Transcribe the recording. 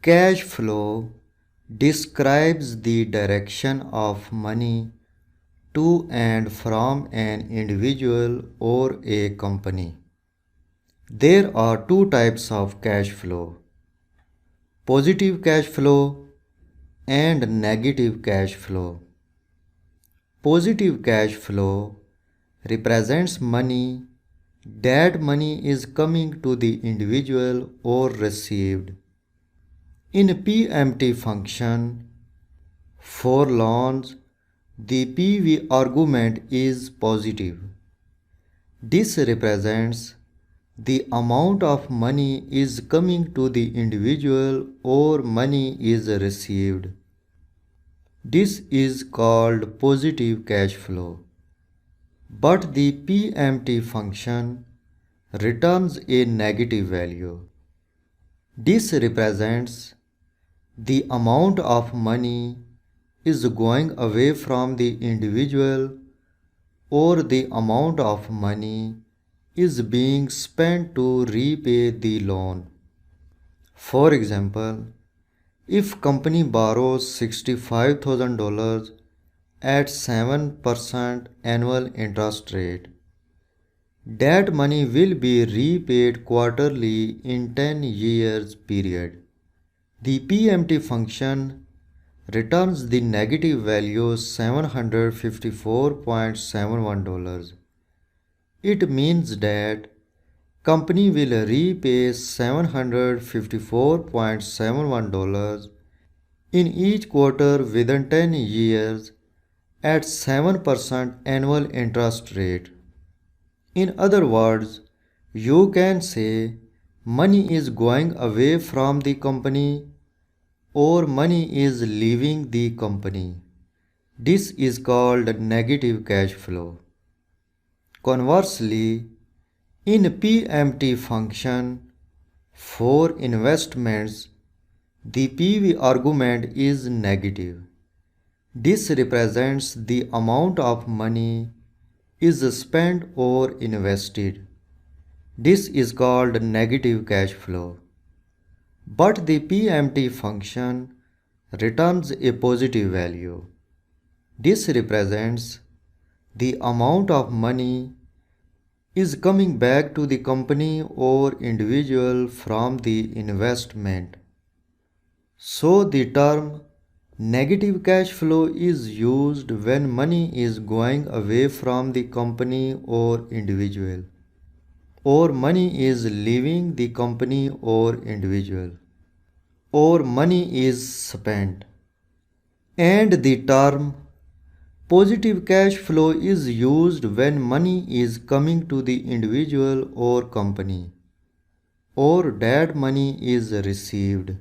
Cash flow describes the direction of money to and from an individual or a company. There are two types of cash flow: positive cash flow and negative cash flow. Positive cash flow represents money is coming to the individual or received. In PMT function, for loans, the PV argument is positive. This represents the amount of money is coming to the individual or money is received. This is called positive cash flow. But the PMT function returns a negative value. This represents the amount of money is going away from the individual or the amount of money is being spent to repay the loan. For example, if company borrows $65,000 at 7% annual interest rate, that money will be repaid quarterly in 10 years period. The PMT function returns the negative value $754.71. It means that company will repay $754.71 in each quarter within 10 years at 7% annual interest rate. In other words, you can say money is going away from the company or money is leaving the company. This is called negative cash flow. Conversely, in PMT function, for investments, the PV argument is negative. This represents the amount of money is spent or invested. This is called negative cash flow. But the PMT function returns a positive value. This represents the amount of money is coming back to the company or individual from the investment. So the term negative cash flow is used when money is going away from the company or individual, or money is leaving the company or individual, or money is spent. And the term positive cash flow is used when money is coming to the individual or company, or that money is received.